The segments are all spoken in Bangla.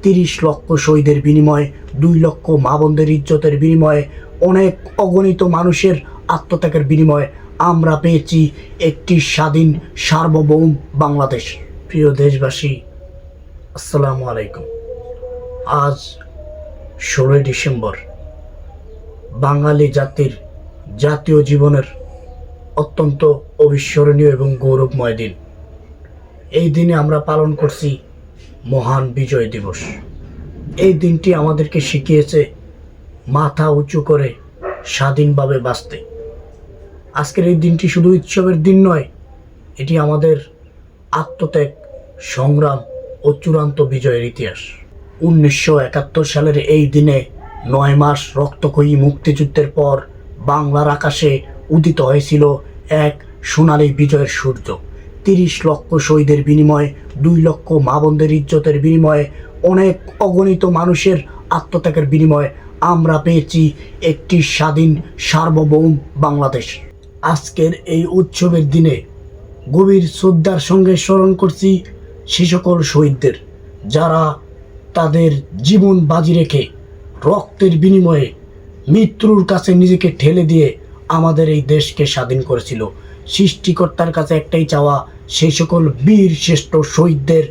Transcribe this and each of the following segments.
30 লক্ষ শহীদের বিনিময়ে, 2 লক্ষ মা বোনদের ইজ্জতের বিনিময়ে, অনেক অগণিত মানুষের আত্মত্যাগের বিনিময়ে আমরা পেয়েছি একটি স্বাধীন সার্বভৌম বাংলাদেশ। প্রিয় দেশবাসী, আসসালামু আলাইকুম। আজ 16 ডিসেম্বর বাঙালি জাতির জাতীয় জীবনের অত্যন্ত অবিস্মরণীয় এবং গৌরবময় দিন। এই দিনে আমরা পালন করছি মহান বিজয় দিবস। এই দিনটি আমাদেরকে শিখিয়েছে মাথা উঁচু করে স্বাধীনভাবে বাঁচতে। আজকের এই দিনটি শুধু উৎসবের দিন নয়, এটি আমাদের আত্মত্যাগ, সংগ্রাম ও চূড়ান্ত বিজয়ের ইতিহাস। 1971 সালের এই দিনে 9 মাস রক্তক্ষয়ী মুক্তিযুদ্ধের পর বাংলার আকাশে উদিত হয়েছিল এক সোনালী বিজয়ের সূর্য। 30 লক্ষ শহীদের বিনিময়ে, 2 লক্ষ মা বোনদের ইজ্জতের বিনিময়ে, অনেক অগণিত মানুষের আত্মত্যাগের বিনিময়ে আমরা পেয়েছি একটি স্বাধীন সার্বভৌম বাংলাদেশ। আজকের এই উৎসবের দিনে গভীর শ্রদ্ধার সঙ্গে স্মরণ করছি সে সকল শহীদদের, যারা তাদের জীবন বাজি রেখে রক্তের বিনিময়ে মৃত্যুর কাছে নিজেকে ঠেলে দিয়ে আমাদের এই দেশকে স্বাধীন করেছিল। সৃষ্টিকর্তার কাছে একটাই চাওয়া, সেই সকল বীর শ্রেষ্ঠ শহীদদের,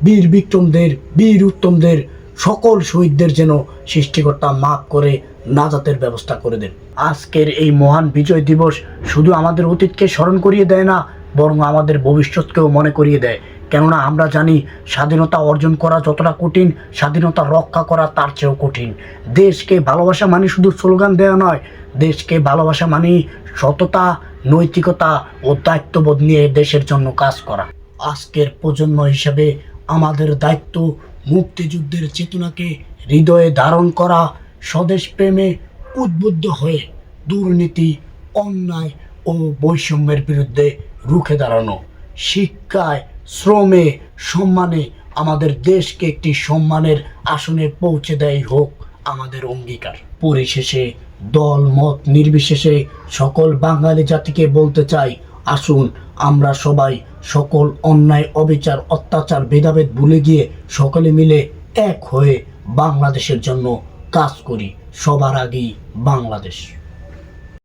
বীর বিক্রমদের, বীর উত্তমদের, সকল শহীদদের যেন সৃষ্টিকর্তা মাফ করে নাজাতের ব্যবস্থা করে দেন। আজকের এই মহান বিজয় দিবস শুধু আমাদের অতীতকে স্মরণ করিয়ে দেয় না, বরং আমাদের ভবিষ্যৎকেও মনে করিয়ে দেয়। কেননা আমরা জানি স্বাধীনতা অর্জন করা যতটা কঠিন, স্বাধীনতা রক্ষা করা তার চেয়েও কঠিন। দেশকে ভালোবাসা মানে শুধু স্লোগান দেওয়া নয়, দেশকে ভালোবাসা মানে সততা, নৈতিকতা ও দায়িত্ববোধ নিয়ে দেশের জন্য কাজ করা। আজকের প্রজন্ম হিসেবে আমাদের দায়িত্ব মুক্তিযুদ্ধের চেতনাকে হৃদয়ে ধারণ করা, স্বদেশ প্রেমে উদ্বুদ্ধ হয়ে দুর্নীতি, অন্যায় ও বৈষম্যের বিরুদ্ধে রুখে দাঁড়ানো। শিক্ষায়, শ্রমে, সম্মানে আমাদের দেশকে একটি সম্মানের আসনে পৌঁছে দেয় হোক আমাদের অঙ্গীকার। পরিশেষে দল মত নির্বিশেষে সকল বাঙালি জাতিকে বলতে চাই, আসুন আমরা সবাই সকল অন্যায়, অবিচার, অত্যাচার, ভেদাভেদ ভুলে গিয়ে সকলে মিলে এক হয়ে বাংলাদেশের জন্য কাজ করি। সবার আগেই বাংলাদেশ।